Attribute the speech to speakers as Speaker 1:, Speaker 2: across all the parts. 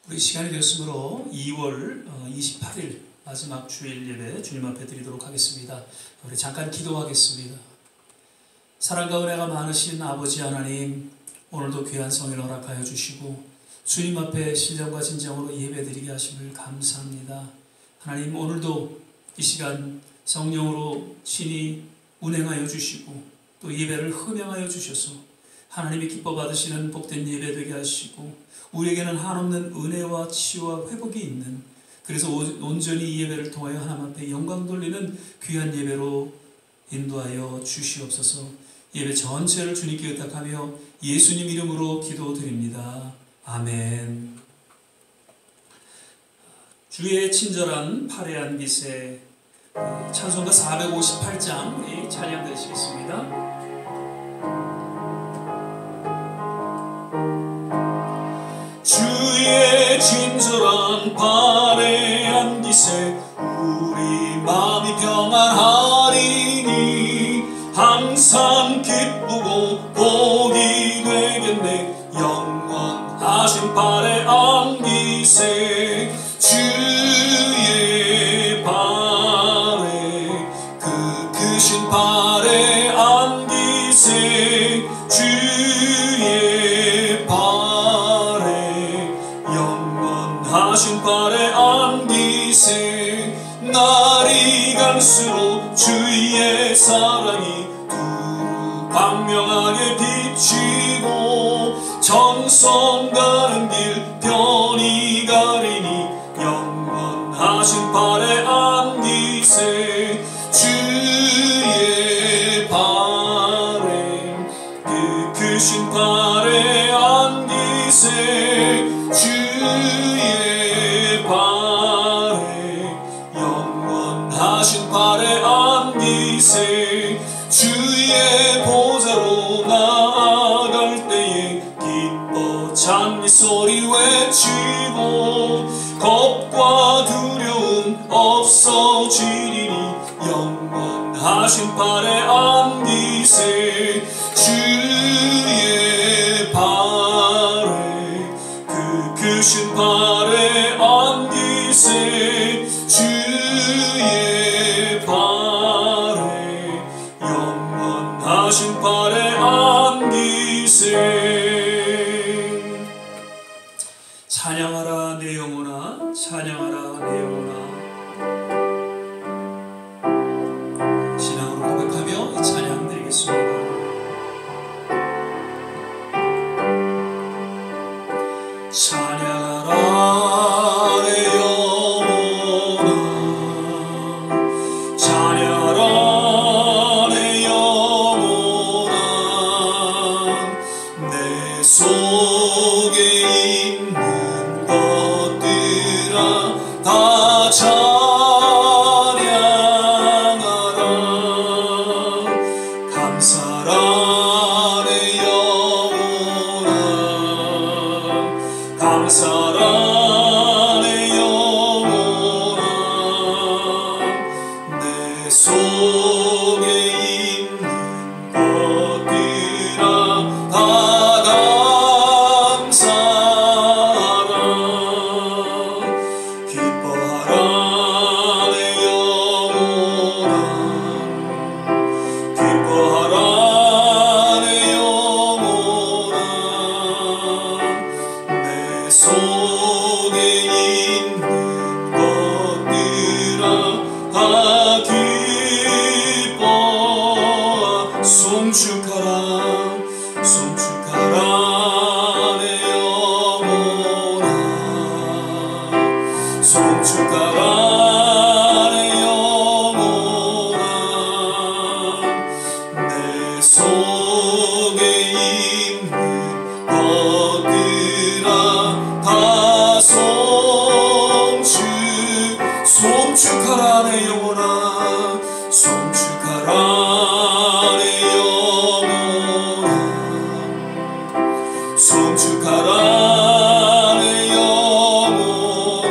Speaker 1: 우리 시간이 되었으므로 2월 28일 마지막 주일 예배 주님 앞에 드리도록 하겠습니다. 우리 잠깐 기도하겠습니다. 사랑과 은혜가 많으신 아버지 하나님, 오늘도 귀한 성일 허락하여 주시고 주님 앞에 신령과 진정으로 예배드리게 하심을 감사합니다. 하나님, 오늘도 이 시간 성령으로 친히 운행하여 주시고 또 예배를 흠양하여 주셔서 하나님이 기뻐 받으시는 복된 예배 되게 하시고 우리에게는 한없는 은혜와 치유와 회복이 있는, 그래서 온전히 이 예배를 통하여 하나님 앞에 영광 돌리는 귀한 예배로 인도하여 주시옵소서. 예배 전체를 주님께 의탁하며 예수님 이름으로 기도드립니다. 아멘. 주의 친절한 파래한 빛에 찬송가 458장 우리 찬양 드리시겠습니다. 주의 친절한 파래한 빛에 우리 마음이 평안하리니 항상 기쁘고 복이 되겠네. 영원하신 파래한 빛에 주의 파래, 그 크신 파래한 빛에 주의 파래, 영원하신 파래한 빛에 날이 갈수록 주의 사랑이 두루 광명하게 비치고 정성 가는 길 편히 가리니 영원하신 파래한 빛에 주의 파래, 그 크신 파래한 빛에 주의 파래, 영원하신 파래한 빛에 주의 보좌로 나아갈 때에 기뻐 찬미 소리 외치고 겁과 두려움 없어지리니 영원하신 파래한 빛에 주의 파래, 그 크신 파래한 빛에 주의 파래, 영원하신 파래한 빛에 찬양하라 내 영혼아, 찬양하라 내 영혼아. 신앙으로 고백하며 이 찬양 드리겠습니다. 찬양하라 내 영혼아, 찬양하라 내 영혼아. 내 속에 있는 것들아 다 찬양하라. 감사라 내 영혼아, 감사라 내 영혼아. 내 속에 있는 것들아 다 감사하라. 기뻐하라 내 영혼아, 기뻐하라 내 영혼아. 내 속에 있는 것들아 다 기뻐. 송축하라, 송축하라 내 영혼아, 송축하라 내 영혼아. 내 속에 있는 것들아 다 송축하라 내 영혼아, 송축하라 내 영혼아, 송축하라 내 영혼아.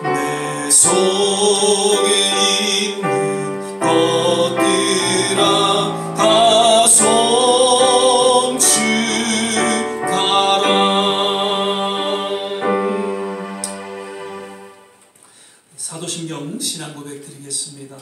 Speaker 1: 내 속에 있는 것들아 다 송축하라. 신앙 고백 드리겠습니다.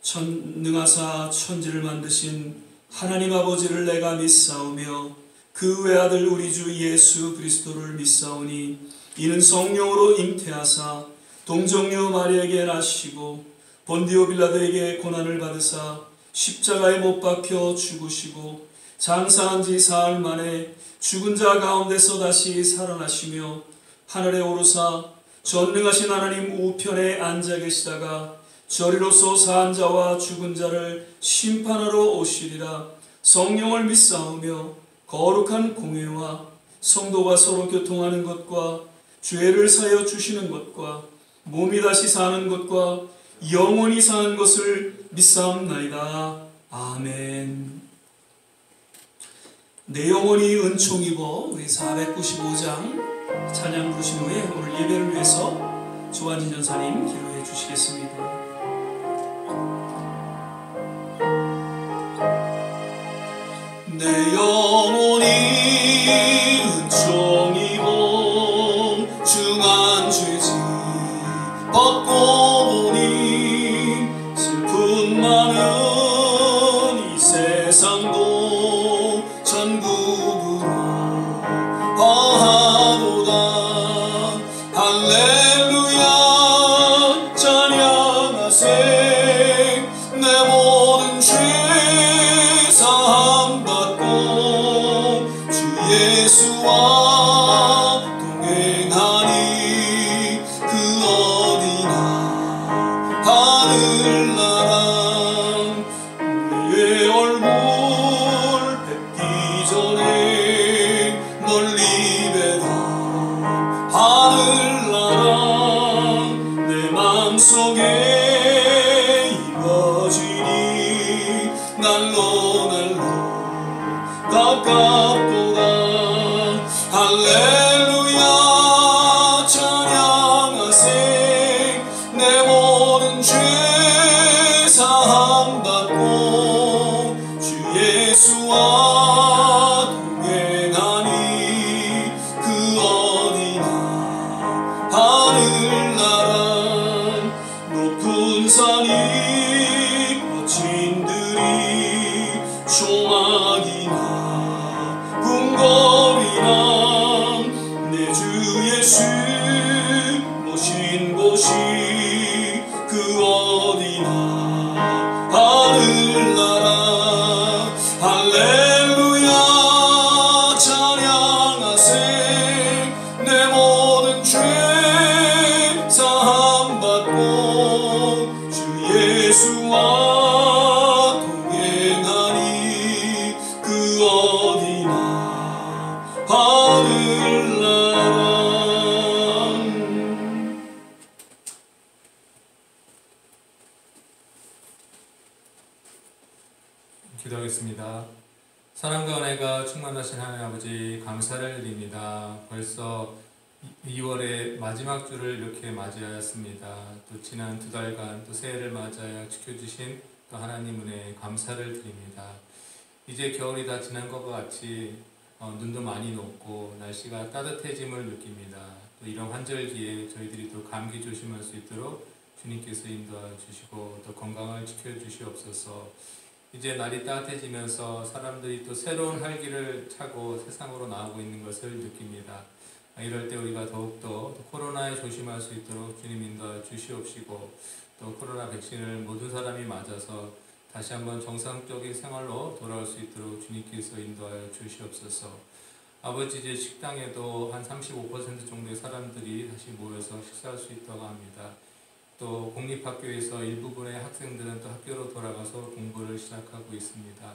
Speaker 1: 전능하사 천지를 만드신 하나님 아버지를 내가 믿사오며 그 외아들 우리 주 예수 그리스도를 믿사오니 이는 성령으로 잉태하사 동정녀 마리아에게 나시고 본디오 빌라도에게 고난을 받으사 십자가에 못 박혀 죽으시고 장사한 지 사흘 만에 죽은 자 가운데서 다시 살아나시며 하늘에 오르사 전능하신 하나님 우편에 앉아 계시다가 저리로서 산 자와 죽은 자를 심판하러 오시리라. 성령을 믿사오며 거룩한 공회와 성도가 서로 교통하는 것과 죄를 사여 주시는 것과 몸이 다시 사는 것과 영원히 사는 것을 믿사옵나이다. 아멘. 내 영혼이 은총 입어 우리 495장 찬양 부르신 후에 오늘 예배를 위해서 조한진 전사님 기도해 주시겠습니다. 내 영혼이 은총 입어 중한 죄짐 벗고 보니 슬픈 많은 이 세상도 천국으로 화하도다. 할렐루야 찬양하세. 내 모든 죄 사함 받고 주 예수와 동행하니 그 어디나 하늘나라. 우리의 얼굴 뵙기 전에 멀리 뵈던 하늘나라 내 맘속에 이루어지니 날로 날로 가깝도다. 할렐루야 찬양하세. 내 모든 죄 사함 받고 주 예수와 동행하니 그 어디나 하늘나라. 높은 산이 거친 들이 조막이나 궁궐이나 내 주 예수 모신 곳이 그 어디나 하늘나라. 할렐루야 찬양하세. 내 모든 죄 사함 받고 주 예수와 동행하니 그 어디나 하늘나라.
Speaker 2: 기도하겠습니다. 사랑과 은혜가 충만하신 하나님 아버지 감사를 드립니다. 벌써 2월의 마지막 주를 이렇게 맞이하였습니다. 또 지난 2달간 또 새해를 맞이하여 지켜주신 또 하나님 은혜에 감사를 드립니다. 이제 겨울이 다 지난 것과 같이 눈도 많이 녹고 날씨가 따뜻해짐을 느낍니다. 또 이런 환절기에 저희들이 또 감기 조심할 수 있도록 주님께서 인도하여 주시고 또 건강을 지켜주시옵소서. 이제 날이 따뜻해지면서 사람들이 또 새로운 활기를 차고 세상으로 나오고 있는 것을 느낍니다. 이럴 때 우리가 더욱더 코로나에 조심할 수 있도록 주님 인도하여 주시옵시고 또 코로나 백신을 모든 사람이 맞아서 다시 한번 정상적인 생활로 돌아올 수 있도록 주님께서 인도하여 주시옵소서. 아버지 이제 식당에도 한 35% 정도의 사람들이 다시 모여서 식사할 수 있다고 합니다. 또 공립학교에서 일부분의 학생들은 또 학교로 돌아가서 공부를 시작하고 있습니다.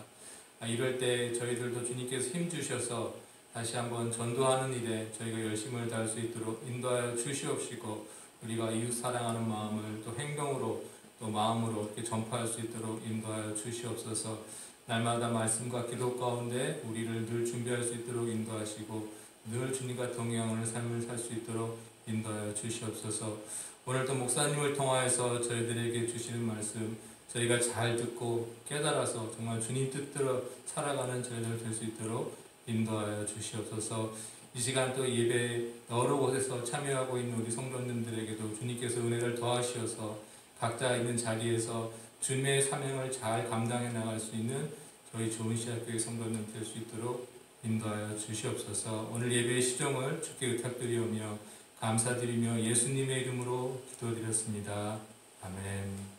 Speaker 2: 이럴 때 저희들도 주님께서 힘 주셔서 다시 한번 전도하는 일에 저희가 열심을 다할 수 있도록 인도하여 주시옵시고 우리가 이웃 사랑하는 마음을 또 행동으로 또 마음으로 이렇게 전파할 수 있도록 인도하여 주시옵소서. 날마다 말씀과 기도 가운데 우리를 늘 준비할 수 있도록 인도하시고 늘 주님과 동행하는 삶을 살 수 있도록 인도하여 주시옵소서. 오늘도 목사님을 통하여서 저희들에게 주시는 말씀 저희가 잘 듣고 깨달아서 정말 주님 뜻대로 살아가는 저희들 될 수 있도록 인도하여 주시옵소서. 이 시간 또 예배 여러 곳에서 참여하고 있는 우리 성도님들에게도 주님께서 은혜를 더하시어서 각자 있는 자리에서 주님의 사명을 잘 감당해 나갈 수 있는 저희 좋은 시작교회 성도님 될 수 있도록 인도하여 주시옵소서. 오늘 예배의 시정을 주께 의탁드리오며 감사드리며 예수님의 이름으로 기도드렸습니다. 아멘.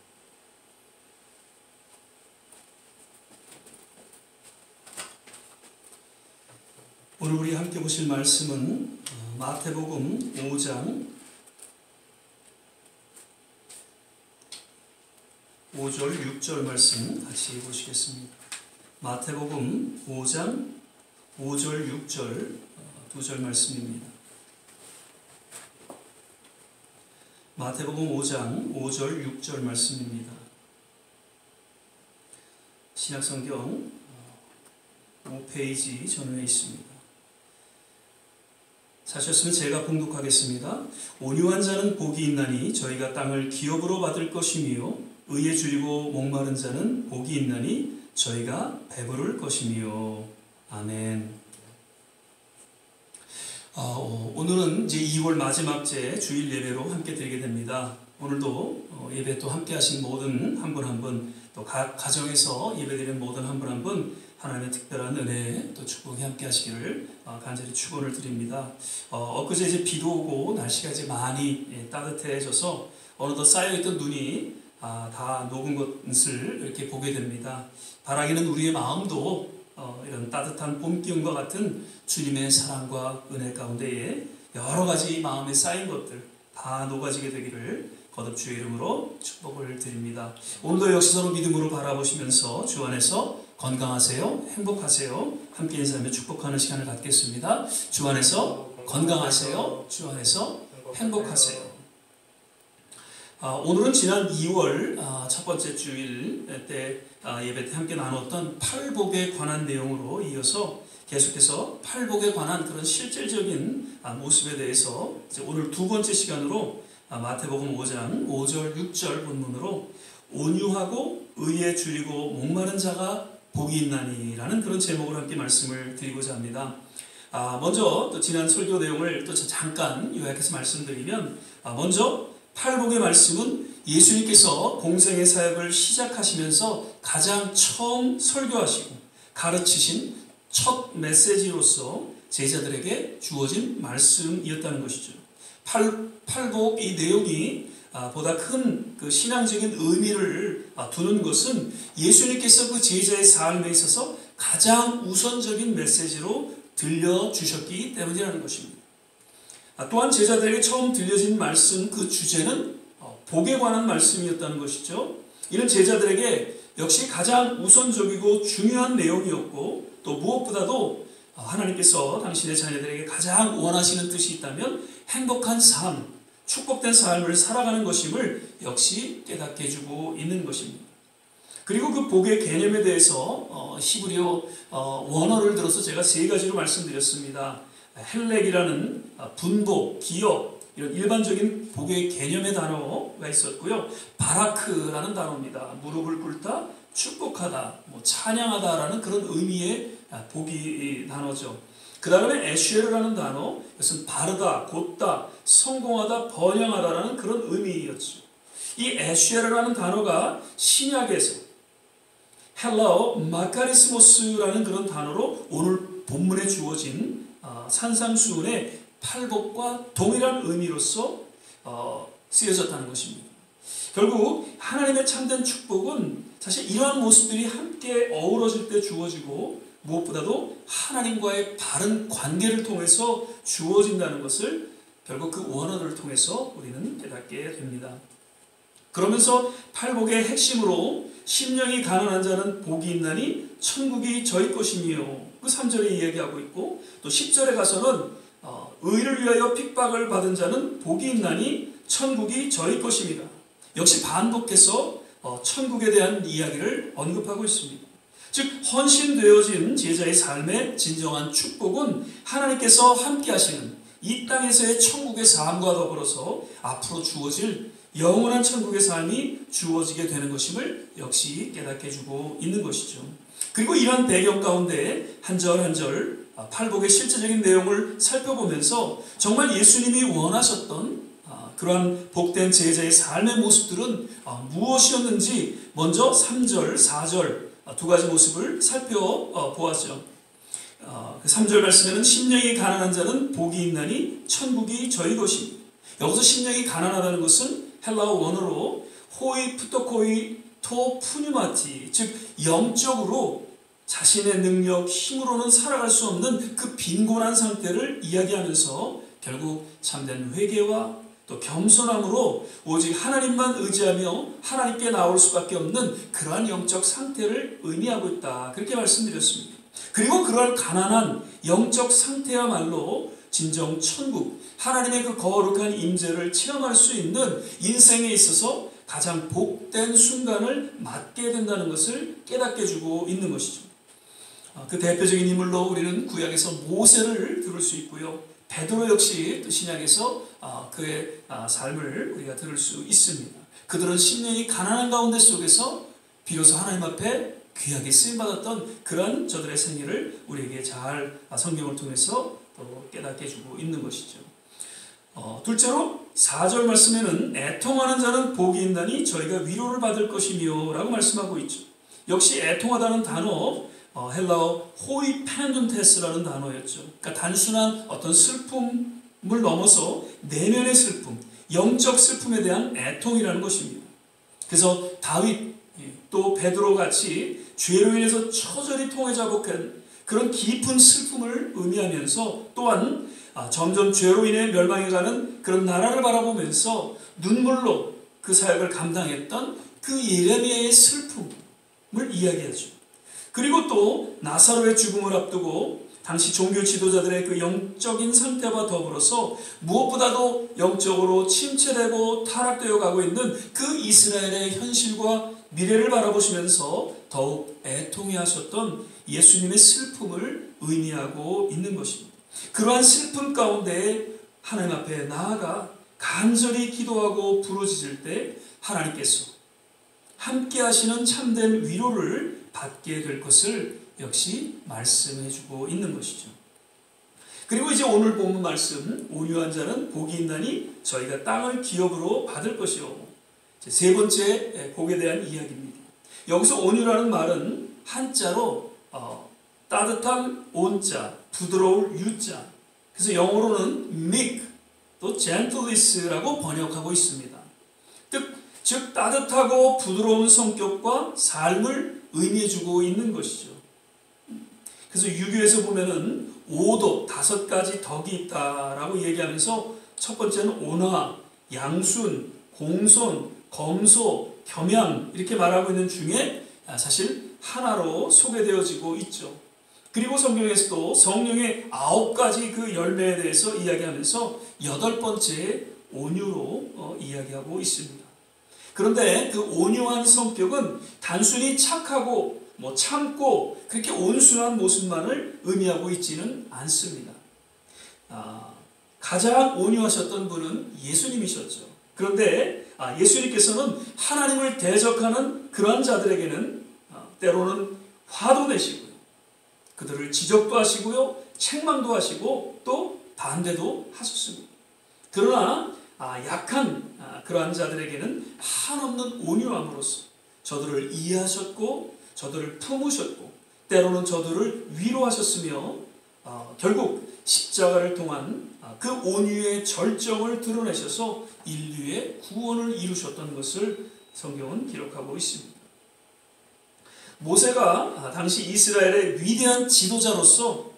Speaker 1: 오늘 우리 함께 보실 말씀은 마태복음 5장 5절 6절 말씀 같이 보시겠습니다. 마태복음 5장 5절 6절 두 절 말씀입니다. 마태복음 5장 5절 6절 말씀입니다. 신약성경 5페이지 전후에 있습니다. 사셨으면 제가 봉독하겠습니다. 온유한 자는 복이 있나니 저희가 땅을 기업으로 받을 것이며 의에 줄이고 목마른 자는 복이 있나니 저희가 배부를 것이며. 아멘. 오늘은 이제 2월 마지막 제 주일 예배로 함께 드리게 됩니다. 오늘도 예배 또 함께 하신 모든 한 분 한 분, 또 각 가정에서 예배 드리는 모든 한 분 한 분 하나님의 특별한 은혜 또 축복이 함께 하시기를 간절히 축원을 드립니다. 엊그제 이제 비도 오고 날씨가 이제 많이 따뜻해져서 어느덧 쌓여있던 눈이 다 녹은 것을 이렇게 보게 됩니다. 바라기는 우리의 마음도 이런 따뜻한 봄 기운과 같은 주님의 사랑과 은혜 가운데에 여러 가지 마음에 쌓인 것들 다 녹아지게 되기를 거듭 주의 이름으로 축복을 드립니다. 오늘도 역시 서로 믿음으로 바라보시면서 주 안에서 건강하세요, 행복하세요, 함께 인사하며 축복하는 시간을 갖겠습니다. 주 안에서 건강하세요, 주 안에서 행복하세요. 오늘은 지난 2월 첫 번째 주일 때 예배 때 함께 나눴던 팔복에 관한 내용으로 이어서 계속해서 팔복에 관한 그런 실질적인 모습에 대해서 이제 오늘 두 번째 시간으로 마태복음 5장 5절 6절 본문으로 온유하고 의에 줄이고 목마른 자가 복이 있나니 라는 그런 제목으로 함께 말씀을 드리고자 합니다. 먼저 또 지난 설교 내용을 또 잠깐 요약해서 말씀드리면 먼저 팔복의 말씀은 예수님께서 공생의 사역을 시작하시면서 가장 처음 설교하시고 가르치신 첫 메시지로서 제자들에게 주어진 말씀이었다는 것이죠. 팔복 이 내용이 보다 큰 그 신앙적인 의미를 두는 것은 예수님께서 그 제자의 삶에 있어서 가장 우선적인 메시지로 들려주셨기 때문이라는 것입니다. 또한 제자들에게 처음 들려진 말씀 그 주제는 복에 관한 말씀이었다는 것이죠. 이는 제자들에게 역시 가장 우선적이고 중요한 내용이었고 또 무엇보다도 하나님께서 당신의 자녀들에게 가장 원하시는 뜻이 있다면 행복한 삶, 축복된 삶을 살아가는 것임을 역시 깨닫게 해주고 있는 것입니다. 그리고 그 복의 개념에 대해서 히브리어 원어를 들어서 제가 세 가지로 말씀드렸습니다. 헬렉이라는 분복, 기업 이런 일반적인 복의 개념의 단어가 있었고요. 바라크라는 단어입니다. 무릎을 꿇다, 축복하다, 찬양하다라는 그런 의미의 복이 단어죠. 그 다음에 에슈에르라는 단어, 이것은 바르다, 곧다, 성공하다, 번영하다라는 그런 의미였죠. 이 에슈에르라는 단어가 신약에서 헬라어 마카리스모스라는 그런 단어로 오늘 본문에 주어진 산상수훈의 팔복과 동일한 의미로서 쓰여졌다는 것입니다. 결국 하나님의 참된 축복은 사실 이러한 모습들이 함께 어우러질 때 주어지고 무엇보다도 하나님과의 바른 관계를 통해서 주어진다는 것을 결국 그 원어를 통해서 우리는 깨닫게 됩니다. 그러면서 팔복의 핵심으로 심령이 가난한 자는 복이 있나니 천국이 저희 것이며 그 3절에 이야기하고 있고 또 10절에 가서는 의를 위하여 핍박을 받은 자는 복이 있나니 천국이 저희 것입니다. 역시 반복해서 천국에 대한 이야기를 언급하고 있습니다. 즉 헌신되어진 제자의 삶의 진정한 축복은 하나님께서 함께 하시는 이 땅에서의 천국의 삶과 더불어서 앞으로 주어질 영원한 천국의 삶이 주어지게 되는 것임을 역시 깨닫게 해주고 있는 것이죠. 그리고 이런 배경 가운데 한 절 한 절 팔복의 실제적인 내용을 살펴보면서 정말 예수님이 원하셨던 그러한 복된 제자의 삶의 모습들은 무엇이었는지 먼저 3절, 4절 두 가지 모습을 살펴보았죠. 3절 말씀에는 심령이 가난한 자는 복이 있나니 천국이 저희 것입니다. 여기서 심령이 가난하다는 것은 헬라어 원어로 호이 푸토코이 토 푸뉴마티, 즉 영적으로 자신의 능력, 힘으로는 살아갈 수 없는 그 빈곤한 상태를 이야기하면서 결국 참된 회개와 또 겸손함으로 오직 하나님만 의지하며 하나님께 나올 수밖에 없는 그러한 영적 상태를 의미하고 있다. 그렇게 말씀드렸습니다. 그리고 그러한 가난한 영적 상태야말로 진정 천국, 하나님의 그 거룩한 임재를 체험할 수 있는 인생에 있어서 가장 복된 순간을 맞게 된다는 것을 깨닫게 해주고 있는 것이죠. 그 대표적인 인물로 우리는 구약에서 모세를 들을 수 있고요. 베드로 역시 또 신약에서 그의 삶을 우리가 들을 수 있습니다. 그들은 심령이 가난한 가운데 속에서 비로소 하나님 앞에 귀하게 쓰임받았던 그런 저들의 생애를 우리에게 잘 성경을 통해서 또 깨닫게 해주고 있는 것이죠. 둘째로 4절 말씀에는 애통하는 자는 복이 있나니 저희가 위로를 받을 것이며 라고 말씀하고 있죠. 역시 애통하다는 단어 헬라어 호이펜둔테스라는 단어였죠. 그러니까 단순한 어떤 슬픔을 넘어서 내면의 슬픔, 영적 슬픔에 대한 애통이라는 것입니다. 그래서 다윗 또 베드로 같이 죄로 인해서 처절히 통해 자복한 그런 깊은 슬픔을 의미하면서 또한 점점 죄로 인해 멸망해가는 그런 나라를 바라보면서 눈물로 그 사역을 감당했던 그 예레미야의 슬픔을 이야기하죠. 그리고 또 나사로의 죽음을 앞두고 당시 종교 지도자들의 그 영적인 상태와 더불어서 무엇보다도 영적으로 침체되고 타락되어 가고 있는 그 이스라엘의 현실과 미래를 바라보시면서 더욱 애통해 하셨던 예수님의 슬픔을 의미하고 있는 것입니다. 그러한 슬픔 가운데 하나님 앞에 나아가 간절히 기도하고 부르짖을 때 하나님께서 함께 하시는 참된 위로를 받게 될 것을 역시 말씀해 주고 있는 것이죠. 그리고 이제 오늘 본문 말씀, 온유한 자는 복이 있나니 저희가 땅을 기업으로 받을 것이요. 세 번째 복에 대한 이야기입니다. 여기서 온유라는 말은 한자로 따뜻한 온자, 부드러울 유자, 그래서 영어로는 meek, 또 gentleness라고 번역하고 있습니다. 즉 따뜻하고 부드러운 성격과 삶을 의미해주고 있는 것이죠. 그래서 유교에서 보면은 오독 5가지 덕이 있다라고 얘기하면서 첫 번째는 온화, 양순, 공손, 검소, 겸양 이렇게 말하고 있는 중에 사실 하나로 소개되어지고 있죠. 그리고 성경에서도 성령의 9가지 그 열매에 대해서 이야기하면서 8번째 온유로 이야기하고 있습니다. 그런데 그 온유한 성격은 단순히 착하고 참고 그렇게 온순한 모습만을 의미하고 있지는 않습니다. 가장 온유하셨던 분은 예수님이셨죠. 그런데 예수님께서는 하나님을 대적하는 그러한 자들에게는 때로는 화도 내시고요. 그들을 지적도 하시고요. 책망도 하시고 또 반대도 하셨습니다. 그러나 약한 그러한 자들에게는 한없는 온유함으로써 저들을 이해하셨고 저들을 품으셨고 때로는 저들을 위로하셨으며 결국 십자가를 통한 그 온유의 절정을 드러내셔서 인류의 구원을 이루셨던 것을 성경은 기록하고 있습니다. 모세가 당시 이스라엘의 위대한 지도자로서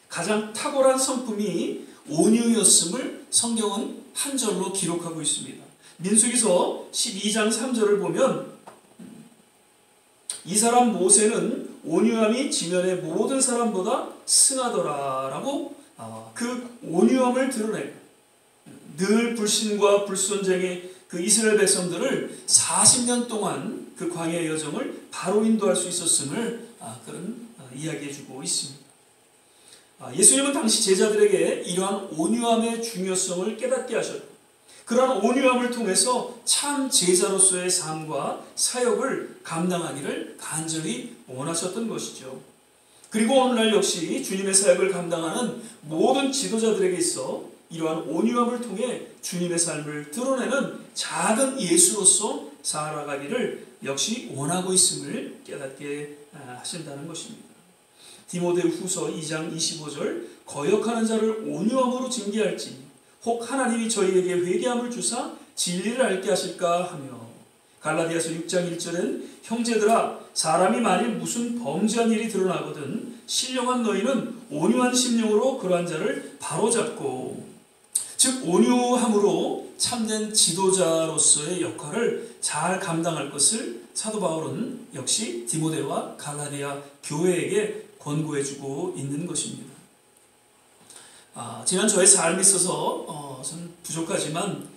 Speaker 1: 가장 탁월한 성품이 온유였음을 성경은 한 절로 기록하고 있습니다. 민수기서 12장 3절을 보면 이 사람 모세는 온유함이 지면의 모든 사람보다 승하더라 라고 그 온유함을 드러내고 늘 불신과 불순종의 그 이스라엘 백성들을 40년 동안 그 광야의 여정을 바로 인도할 수 있었음을 그런 이야기해주고 있습니다. 예수님은 당시 제자들에게 이러한 온유함의 중요성을 깨닫게 하셨고 그러한 온유함을 통해서 참 제자로서의 삶과 사역을 감당하기를 간절히 원하셨던 것이죠. 그리고 오늘날 역시 주님의 사역을 감당하는 모든 지도자들에게 있어 이러한 온유함을 통해 주님의 삶을 드러내는 작은 예수로서 살아가기를 역시 원하고 있음을 깨닫게 하신다는 것입니다. 디모데후서 2장 25절 거역하는 자를 온유함으로 징계할지니 혹 하나님이 저희에게 회개함을 주사 진리를 알게 하실까 하며 갈라디아서 6장 1절엔 형제들아 사람이 만일 무슨 범죄한 일이 드러나거든 신령한 너희는 온유한 심령으로 그러한 자를 바로잡고 즉 온유함으로 참된 지도자로서의 역할을 잘 감당할 것을 사도 바울은 역시 디모데와 갈라디아 교회에게 권고해주고 있는 것입니다. 지난 저의 삶에 있어서 좀 부족하지만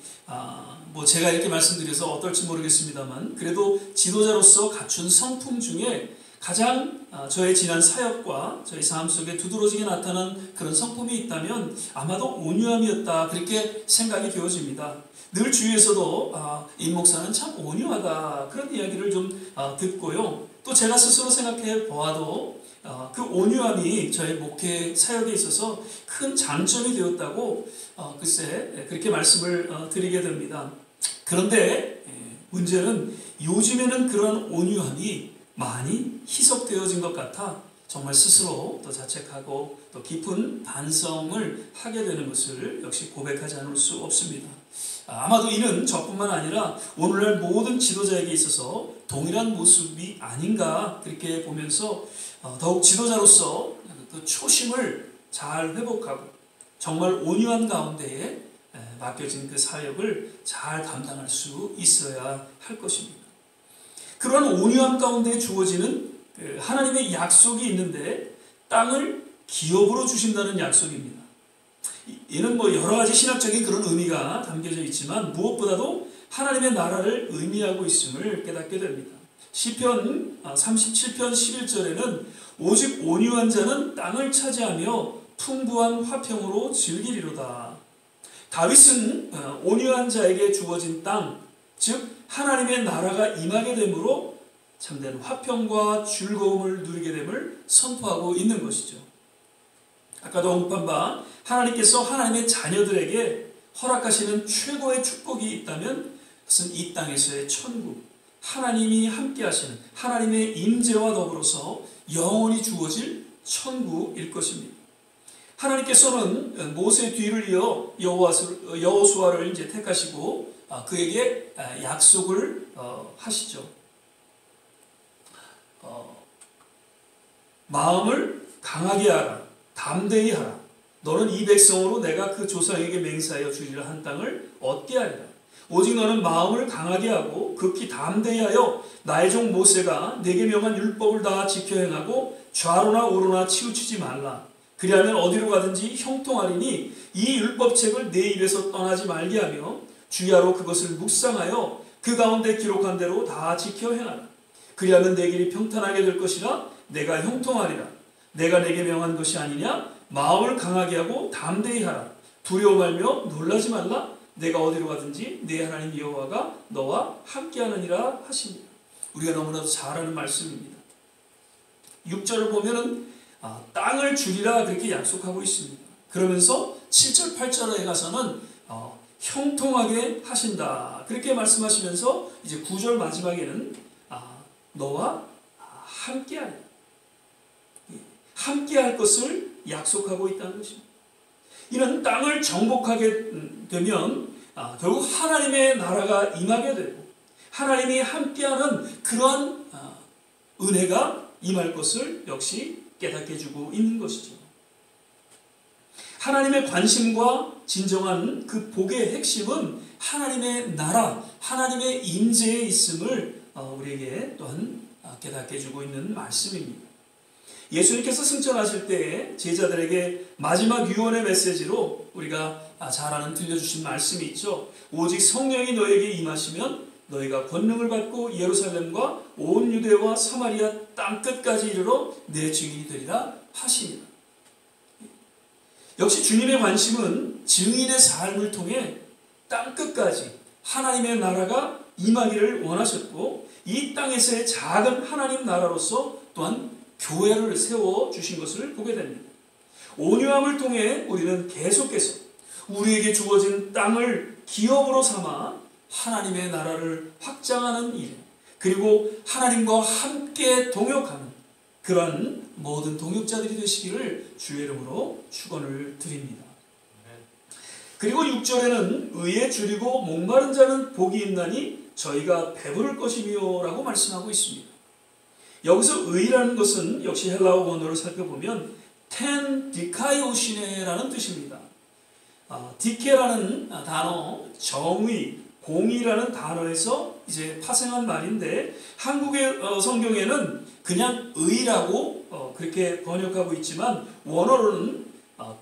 Speaker 1: 제가 이렇게 말씀드려서 어떨지 모르겠습니다만 그래도 지도자로서 갖춘 성품 중에 가장 저의 지난 사역과 저의 삶 속에 두드러지게 나타난 그런 성품이 있다면 아마도 온유함이었다 그렇게 생각이 되어집니다. 늘 주위에서도 임 목사는 참 온유하다 그런 이야기를 좀 듣고요. 또 제가 스스로 생각해 보아도 그 온유함이 저의 목회 사역에 있어서 큰 장점이 되었다고 글쎄 그렇게 말씀을 드리게 됩니다. 그런데 문제는 요즘에는 그런 온유함이 많이 희석되어진 것 같아 정말 스스로 또 자책하고 또 깊은 반성을 하게 되는 것을 역시 고백하지 않을 수 없습니다. 아마도 이는 저뿐만 아니라 오늘날 모든 지도자에게 있어서 동일한 모습이 아닌가 그렇게 보면서 더욱 지도자로서 그 초심을 잘 회복하고 정말 온유한 가운데에 맡겨진 그 사역을 잘 감당할 수 있어야 할 것입니다. 그러한 온유함 가운데 주어지는 하나님의 약속이 있는데 땅을 기업으로 주신다는 약속입니다. 이는 여러 가지 신학적인 그런 의미가 담겨져 있지만 무엇보다도 하나님의 나라를 의미하고 있음을 깨닫게 됩니다. 시편 37편 11절에는 오직 온유한 자는 땅을 차지하며 풍부한 화평으로 즐기리로다. 다윗은 온유한 자에게 주어진 땅, 즉 하나님의 나라가 임하게 되므로 참된 화평과 즐거움을 누리게 됨을 선포하고 있는 것이죠. 아까도 언급한 바 하나님께서 하나님의 자녀들에게 허락하시는 최고의 축복이 있다면 그것은 이 땅에서의 천국, 하나님이 함께 하시는 하나님의 임재와 더불어서 영원히 주어질 천국일 것입니다. 하나님께서는 모세 뒤를 이어 여호수아를 이제 택하시고 그에게 약속을 하시죠. 마음을 강하게 하라, 담대히 하라. 너는 이 백성으로 내가 그 조상에게 맹세하여 주리라 한 땅을 얻게 하리라. 오직 너는 마음을 강하게 하고 극히 담대히 하여 나의 종 모세가 내게 명한 율법을 다 지켜 행하고 좌로나 우로나 치우치지 말라. 그리하면 어디로 가든지 형통하리니 이 율법책을 내 입에서 떠나지 말게 하며 주야로 그것을 묵상하여 그 가운데 기록한 대로 다 지켜 행하라. 그리하면 내 길이 평탄하게 될 것이라. 내가 형통하리라. 내가 내게 명한 것이 아니냐? 마음을 강하게 하고 담대히 하라. 두려워 말며 놀라지 말라. 내가 어디로 가든지 내 하나님 여호와가 너와 함께하느니라 하십니다. 우리가 너무나도 잘 아는 말씀입니다. 6절을 보면은 땅을 주리라 그렇게 약속하고 있습니다. 그러면서 7절 8절에 가서는 형통하게 하신다 그렇게 말씀하시면서 이제 9절 마지막에는 너와 함께하리, 함께할 것을 약속하고 있다는 것입니다. 이런 땅을 정복하게 되면 결국 하나님의 나라가 임하게 되고 하나님이 함께하는 그러한 은혜가 임할 것을 역시 깨닫게 해주고 있는 것이죠. 하나님의 관심과 진정한 그 복의 핵심은 하나님의 나라, 하나님의 임재에 있음을 우리에게 또한 깨닫게 해주고 있는 말씀입니다. 예수님께서 승천하실 때에 제자들에게 마지막 유언의 메시지로 우리가 잘 아는 들려주신 말씀이 있죠. 오직 성령이 너에게 임하시면 너희가 권능을 받고 예루살렘과 온 유대와 사마리아 땅끝까지 이르러 내 증인이 되리라 하시니라. 역시 주님의 관심은 증인의 삶을 통해 땅끝까지 하나님의 나라가 임하기를 원하셨고 이 땅에서의 작은 하나님 나라로서 또한 교회를 세워주신 것을 보게 됩니다. 온유함을 통해 우리는 계속해서 우리에게 주어진 땅을 기업으로 삼아 하나님의 나라를 확장하는 일, 그리고 하나님과 함께 동역하는 그런 모든 동역자들이 되시기를 주의 이름으로 축원을 드립니다. 그리고 6절에는 의에 줄이고 목마른 자는 복이 있나니 저희가 배부를 것이며 라고 말씀하고 있습니다. 여기서 의라는 것은 역시 헬라어 원어를 살펴보면 텐 디카이오시네라는 뜻입니다. 디케라는 단어, 정의, 공의라는 단어에서 이제 파생한 말인데 한국의 성경에는 그냥 의라고 그렇게 번역하고 있지만 원어로는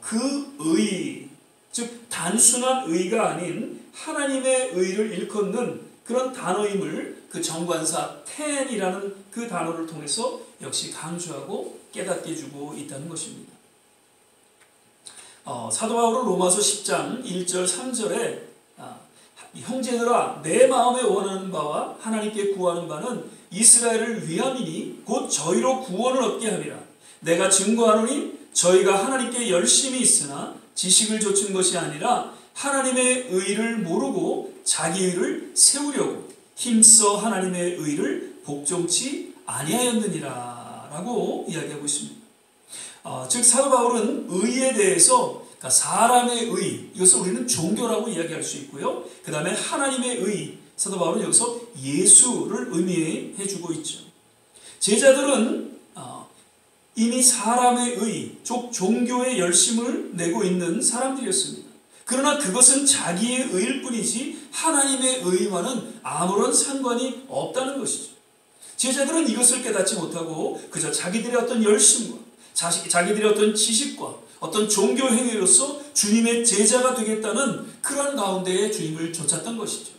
Speaker 1: 그 의, 즉 단순한 의가 아닌 하나님의 의를 일컫는 그런 단어임을 그 정관사 텐이라는 그 단어를 통해서 역시 강조하고 깨닫게 해주고 있다는 것입니다. 사도 바울은 로마서 10장 1절 3절에 형제들아 내 마음에 원하는 바와 하나님께 구하는 바는 이스라엘을 위함이니 곧 저희로 구원을 얻게 함이라. 내가 증거하노니 저희가 하나님께 열심히 있으나 지식을 좇은 것이 아니라 하나님의 의를 모르고 자기 의를 세우려고 힘써 하나님의 의를 복종치 아니하였느니라 라고 이야기하고 있습니다. 즉 사도 바울은 의에 대해서 그러니까 사람의 의, 이것을 우리는 종교라고 이야기할 수 있고요. 그 다음에 하나님의 의, 사도 바울은 여기서 예수를 의미해 주고 있죠. 제자들은 이미 사람의 의, 즉 종교의 열심을 내고 있는 사람들이었습니다. 그러나 그것은 자기의 의일 뿐이지 하나님의 의와는 아무런 상관이 없다는 것이죠. 제자들은 이것을 깨닫지 못하고 그저 자기들의 어떤 열심과 자기들의 어떤 지식과 어떤 종교 행위로서 주님의 제자가 되겠다는 그런 가운데에 주님을 쫓았던 것이죠.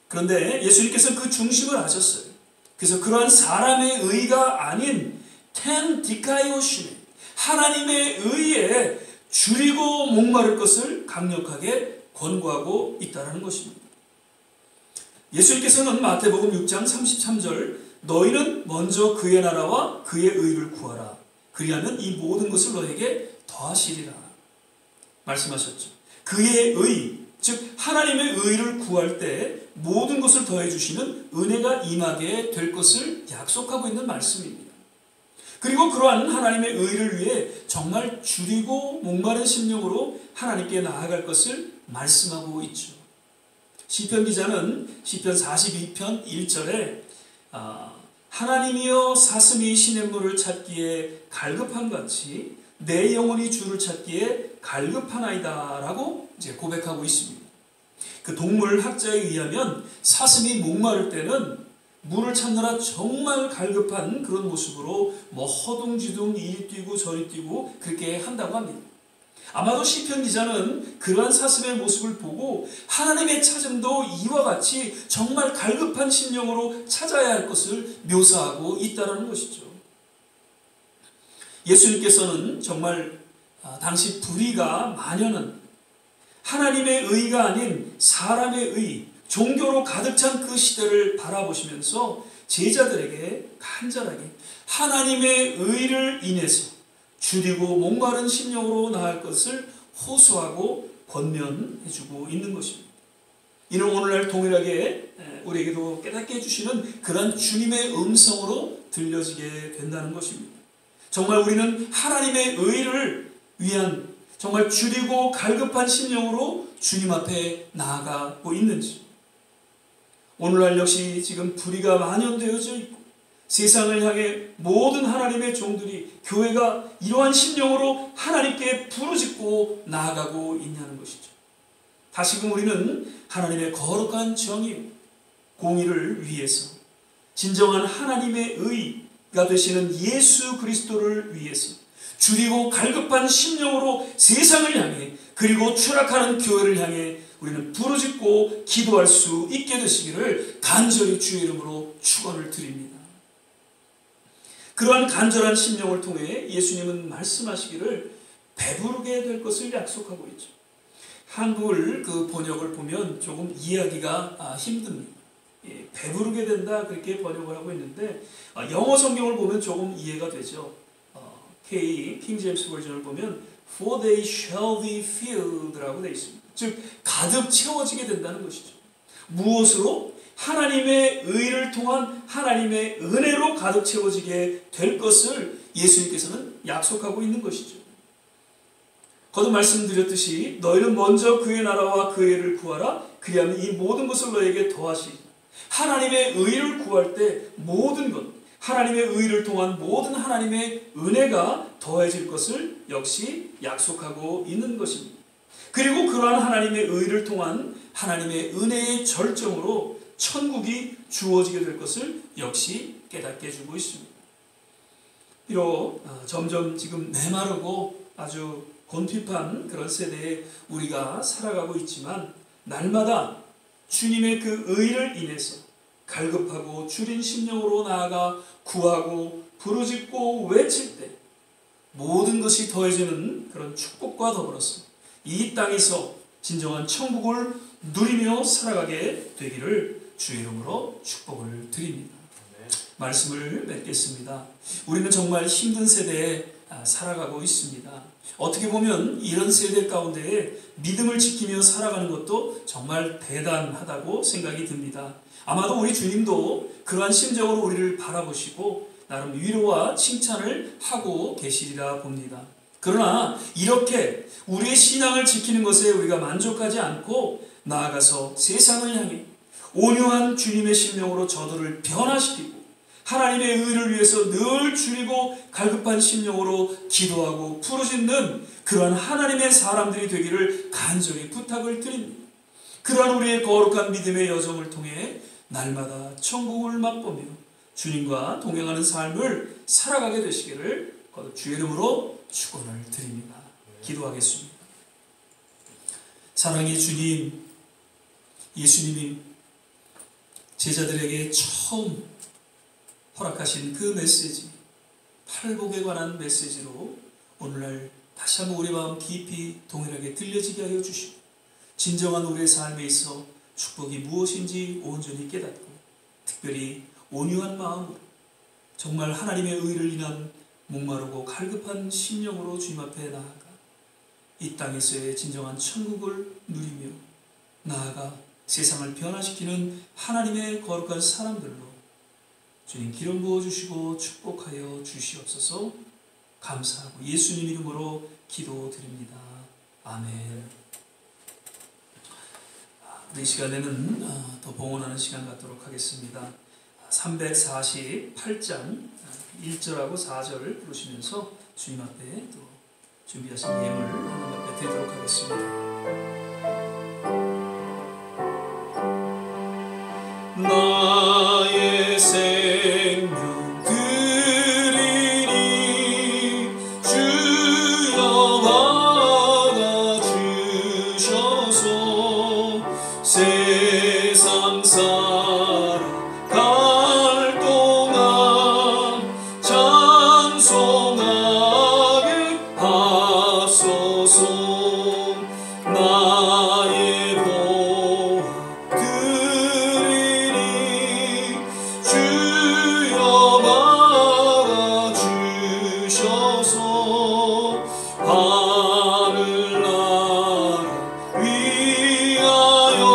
Speaker 1: 그런데 예수님께서는 그 중심을 아셨어요. 그래서 그러한 사람의 의가 아닌 텐 디카이오시네, 하나님의 의에 줄이고 목마를 것을 강력하게 권고하고 있다는 것입니다. 예수님께서는 마태복음 6장 33절 너희는 먼저 그의 나라와 그의 의를 구하라. 그리하면 이 모든 것을 너에게 더하시리라 말씀하셨죠. 그의 의, 즉 하나님의 의를 구할 때 모든 것을 더해 주시는 은혜가 임하게 될 것을 약속하고 있는 말씀입니다. 그리고 그러한 하나님의 의를 위해 정말 줄이고 목마른 심령으로 하나님께 나아갈 것을 말씀하고 있죠. 시편 기자는 시편 42편 1절에 하나님이여 사슴이 시냇물을 찾기에 갈급함같이 내 영혼이 주를 찾기에 갈급하나이다 라고 이제 고백하고 있습니다. 그 동물 학자에 의하면 사슴이 목마를 때는 물을 찾느라 정말 갈급한 그런 모습으로 허둥지둥 이리 뛰고 저리 뛰고 그렇게 한다고 합니다. 아마도 시편 기자는 그러한 사슴의 모습을 보고 하나님의 찾음도 이와 같이 정말 갈급한 심령으로 찾아야 할 것을 묘사하고 있다는 것이죠. 예수님께서는 정말 당시 불의가 만연한 하나님의 의가 아닌 사람의 의, 종교로 가득 찬 그 시대를 바라보시면서 제자들에게 간절하게 하나님의 의를 인해서 줄이고 목마른 심령으로 나아갈 것을 호소하고 권면해주고 있는 것입니다. 이는 오늘날 동일하게 우리에게도 깨닫게 해주시는 그런 주님의 음성으로 들려지게 된다는 것입니다. 정말 우리는 하나님의 의를 위한 정말 줄이고 갈급한 심령으로 주님 앞에 나아가고 있는지, 오늘날 역시 지금 불의가 만연되어져 있고 세상을 향해 모든 하나님의 종들이, 교회가 이러한 심령으로 하나님께 부르짖고 나아가고 있냐는 것이죠. 다시금 우리는 하나님의 거룩한 정의, 공의를 위해서 진정한 하나님의 의가 되시는 예수 그리스도를 위해서 줄이고 갈급한 심령으로 세상을 향해, 그리고 추락하는 교회를 향해 우리는 부르짖고 기도할 수 있게 되시기를 간절히 주의 이름으로 축원을 드립니다. 그러한 간절한 심령을 통해 예수님은 말씀하시기를 배부르게 될 것을 약속하고 있죠. 한글 그 번역을 보면 조금 이해하기가 힘듭니다. 배부르게 된다 그렇게 번역을 하고 있는데 영어 성경을 보면 조금 이해가 되죠. 킹 제임스 버전을 보면 For they shall be filled라고 되어 있습니다. 즉 가득 채워지게 된다는 것이죠. 무엇으로? 하나님의 의를 통한 하나님의 은혜로 가득 채워지게 될 것을 예수님께서는 약속하고 있는 것이죠. 거듭 말씀드렸듯이 너희는 먼저 그의 나라와 그의 의를 구하라. 그리하면 이 모든 것을 너에게 더하시리라. 하나님의 의를 구할 때 모든 것, 하나님의 의를 통한 모든 하나님의 은혜가 더해질 것을 역시 약속하고 있는 것입니다. 그리고 그러한 하나님의 의를 통한 하나님의 은혜의 절정으로 천국이 주어지게 될 것을 역시 깨닫게 해주고 있습니다. 비록 점점 지금 메마르고 아주 곤핍한 그런 세대에 우리가 살아가고 있지만 날마다 주님의 그 의를 인해서 갈급하고 주린 심령으로 나아가 구하고 부르짖고 외칠 때 모든 것이 더해지는 그런 축복과 더불어서 이 땅에서 진정한 천국을 누리며 살아가게 되기를 주의 이름으로 축복을 드립니다. 말씀을 맺겠습니다. 우리는 정말 힘든 세대에 살아가고 있습니다. 어떻게 보면 이런 세대 가운데에 믿음을 지키며 살아가는 것도 정말 대단하다고 생각이 듭니다. 아마도 우리 주님도 그러한 심정으로 우리를 바라보시고 나름 위로와 칭찬을 하고 계시리라 봅니다. 그러나 이렇게 우리의 신앙을 지키는 것에 우리가 만족하지 않고 나아가서 세상을 향해 온유한 주님의 심령으로 저들을 변화시키고 하나님의 의를 위해서 늘 줄이고 갈급한 심령으로 기도하고 부르짖는 그러한 하나님의 사람들이 되기를 간절히 부탁을 드립니다. 그러한 우리의 거룩한 믿음의 여정을 통해 날마다 천국을 맛보며 주님과 동행하는 삶을 살아가게 되시기를 거듭 주의 이름으로 축원을 드립니다. 기도하겠습니다. 사랑의 주님, 예수님이 제자들에게 처음 허락하신 그 메시지, 팔복에 관한 메시지로 오늘날 다시 한번 우리 마음 깊이 동일하게 들려지게 하여 주시고 진정한 우리의 삶에 있어 축복이 무엇인지 온전히 깨닫고 특별히 온유한 마음으로 정말 하나님의 의를 인한 목마르고 갈급한 심령으로 주님 앞에 나아가 이 땅에서의 진정한 천국을 누리며 나아가 세상을 변화시키는 하나님의 거룩한 사람들로 주님 기름 부어주시고 축복하여 주시옵소서. 감사하고 예수님 이름으로 기도드립니다. 아멘. 이 시간에는 더 봉헌하는 시간 갖도록 하겠습니다. 348장 1절하고 4절을 부르시면서 주님 앞에 또 준비하신 예물 하나님 앞에 드리도록 하겠습니다. 나의 생명 드리니 주여 받아주셔서 세상 살아갈 동안 찬송하게 하소서. 나의 보아 드리니 주여 받아주셔서 하늘나라 위하여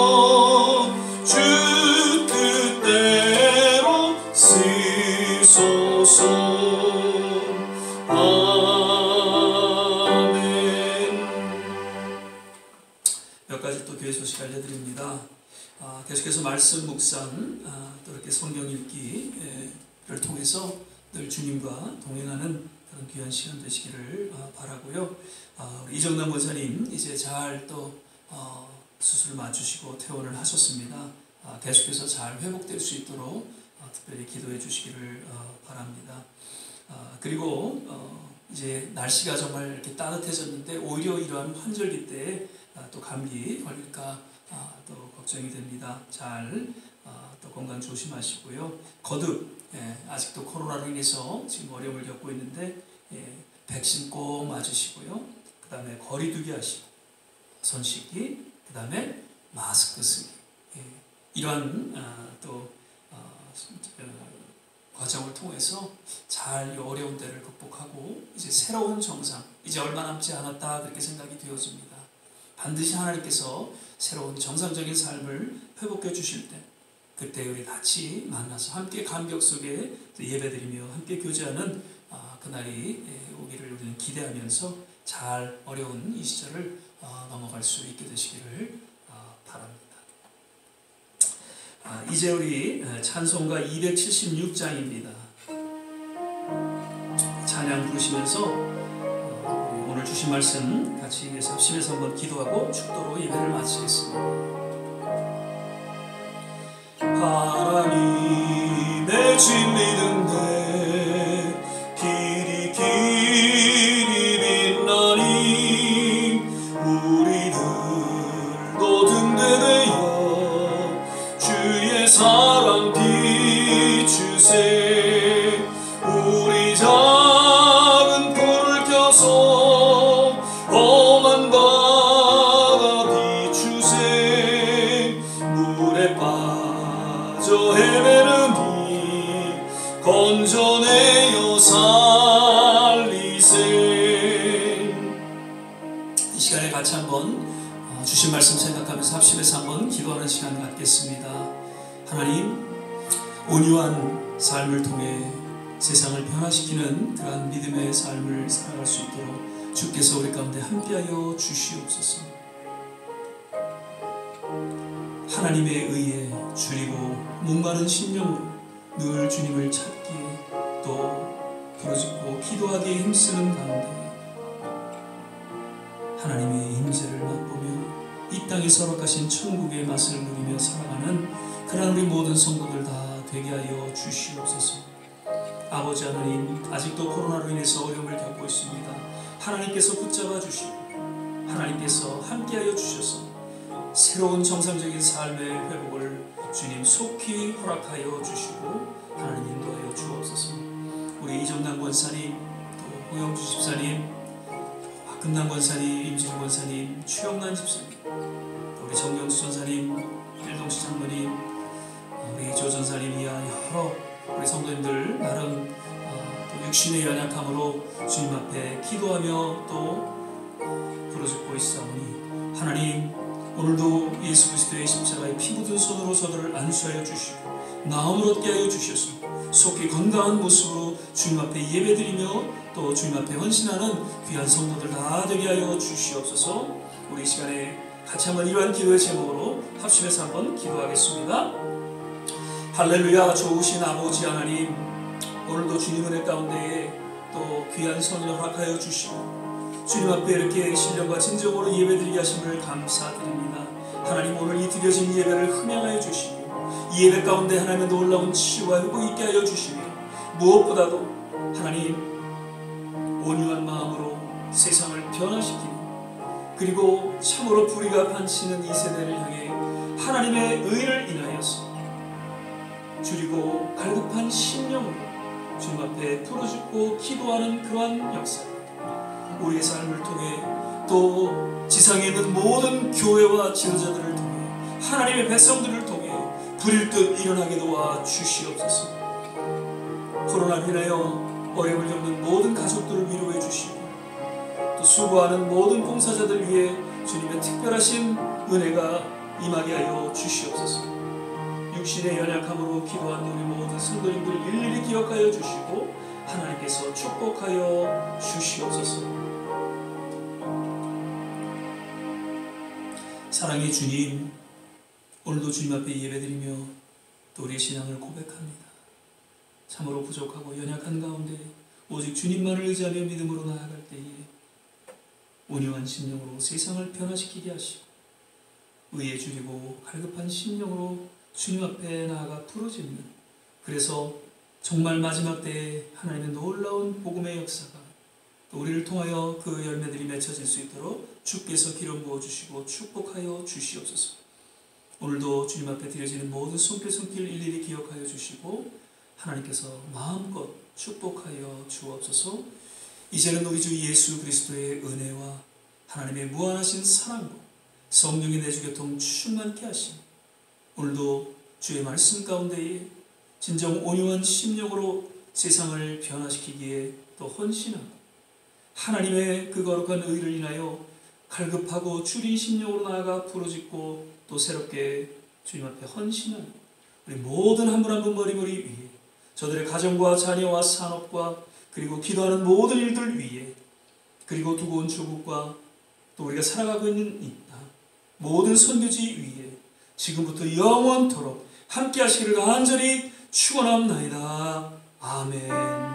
Speaker 1: 주 뜻대로 쓰소서. 몇 가지 또 교회 소식 알려드립니다. 계속해서 말씀 묵상, 또 이렇게 성경 읽기를 통해서 늘 주님과 동행하는 그런 귀한 시간 되시기를 바라고요. 이정남 원사님 이제 잘 또 수술 마치시고 퇴원을 하셨습니다. 계속해서 잘 회복될 수 있도록 특별히 기도해 주시기를 바랍니다. 그리고 이제 날씨가 정말 이렇게 따뜻해졌는데 오히려 이러한 환절기 때에 또 감기 걸릴까 또 걱정이 됩니다. 잘 또 건강 조심하시고요. 거듭 아직도 코로나로 인해서 지금 어려움을 겪고 있는데 백신 꼭 맞으시고요. 그 다음에 거리두기 하시고 손 씻기, 그 다음에 마스크 쓰기, 이러한 또 과정을 통해서 잘 이 어려운 때를 극복하고 이제 새로운 정상, 이제 얼마 남지 않았다 그렇게 생각이 되어집니다. 반드시 하나님께서 새로운 정상적인 삶을 회복해 주실 때 그때 우리 같이 만나서 함께 감격 속에 예배드리며 함께 교제하는 그날이 오기를 우리는 기대하면서 잘 어려운 이 시절을 넘어갈 수 있게 되시기를 바랍니다. 이제 우리 찬송가 276장입니다. 찬양 부르시면서 오늘 주신 말씀 같이 합심해서 한번 기도하고 축도로 예배를 마치겠습니다. 하나님의 진리는 내 길이 빛나니 우리들도 등대되어 주의 사랑 비추세 우리 작은 불을 켜서 험한 바다 비추세 물에 빠져 헤매는 이 건져내어 살리세. 이 시간에 같이 한번 주신 말씀 생각하면서 합심해서 한번 기도하는 시간을 갖겠습니다. 하나님, 온유한 삶을 통해 세상을 변화시키는 그러한 믿음의 삶을 살아갈 수 있도록 주께서 우리 가운데 함께하여 주시옵소서. 하나님의 의에 줄이고 목마른 심령으로 늘 주님을 찾기에 또 부르짖고 기도하기에 힘쓰는 가운데 하나님의 임재를 맛보며 이 땅에서 허락하신 천국의 맛을 누리며 살아가는 그러한 우리 모든 성도들 다 되게 하여 주시옵소서. 아버지 하나님, 아직도 코로나로 인해서 어려움을 겪고 있습니다. 하나님께서 붙잡아 주시고 하나님께서 함께하여 주셔서 새로운 정상적인 삶의 회복을 주님 속히 허락하여 주시고 하나님 인도하여 주옵소서. 우리 이정남 권사님, 또 호영주 집사님, 박금남 권사님, 임진우 권사님, 최영란 집사님, 또 우리 정경수 전사님, 일동시 장로님, 우리 조 전사님 이하 여러 우리 성도님들 나름 또 육신의 연약함으로 주님 앞에 기도하며 또 부르짖고 있사오니 하나님, 오늘도 예수 그리스도의 십자가의 피 묻은 손으로 저들을 안수하여 주시고 나음을 얻게 하여 주셔서 속히 건강한 모습으로 주님 앞에 예배드리며 또 주님 앞에 헌신하는 귀한 성도들 다 되게 하여 주시옵소서. 우리 이 시간에 같이 한번 이러한 기도의 제목으로 합심해서 한번 기도하겠습니다. 할렐루야. 좋으신 아버지 하나님, 오늘도 주님 은혜 가운데에 또 귀한 선을 허락하여 주시고 주님 앞에 이렇게 신령과 진정으로 예배드리게 하심을 감사드립니다. 하나님, 오늘 이 드려진 예배를 흠양하여 주시고 이 예배 가운데 하나님의 놀라운 치유와 회복 있게 하여 주시며 무엇보다도 하나님 온유한 마음으로 세상을 변화시키는 그리고 참으로 불의가 반치는 이 세대를 향해 하나님의 의를 인하여서 줄이고 갈급한 심령으로 주님 앞에 부르짖고 기도하는 그러한 역사, 우리의 삶을 통해 또 지상에 있는 모든 교회와 지도자들을 통해 하나님의 백성들을 통해 불일 듯 일어나게 도와 주시옵소서. 코로나로 인하여 어려움을 겪는 모든 가족들을 위로해 주시고 또 수고하는 모든 봉사자들 위해 주님의 특별하신 은혜가 임하게 하여 주시옵소서. 육신의 연약함으로 기도하는 우리 모든 성도님들 일일이 기억하여 주시고 하나님께서 축복하여 주시옵소서. 사랑의 주님, 오늘도 주님 앞에 예배드리며 또 우리의 신앙을 고백합니다. 참으로 부족하고 연약한 가운데 오직 주님만을 의지하며 믿음으로 나아갈 때에 온유한 심령으로 세상을 변화시키게 하시고 의에 줄이고 갈급한 심령으로 주님 앞에 나아가 부르짖는, 그래서 정말 마지막 때에 하나님의 놀라운 복음의 역사가 또 우리를 통하여 그 열매들이 맺혀질 수 있도록 주께서 기름 부어주시고 축복하여 주시옵소서. 오늘도 주님 앞에 드려지는 모든 손길 일일이 기억하여 주시고 하나님께서 마음껏 축복하여 주옵소서. 이제는 우리 주 예수 그리스도의 은혜와 하나님의 무한하신 사랑과 성령의 내주 교통 충만케 하시니 오늘도 주의 말씀 가운데에 진정 온유한 심령으로 세상을 변화시키기에 또 헌신하고 하나님의 그 거룩한 의를 인하여 갈급하고 주린 심령으로 나아가 부르짖고 또 새롭게 주님 앞에 헌신하는 우리 모든 한 분 한 분 머리머리 위에 저들의 가정과 자녀와 산업과 그리고 기도하는 모든 일들 위에 그리고 두고 온 조국과 또 우리가 살아가고 있는 이 땅 모든 선교지 위에 지금부터 영원토록 함께 하시기를 간절히 축원합나이다. 아멘.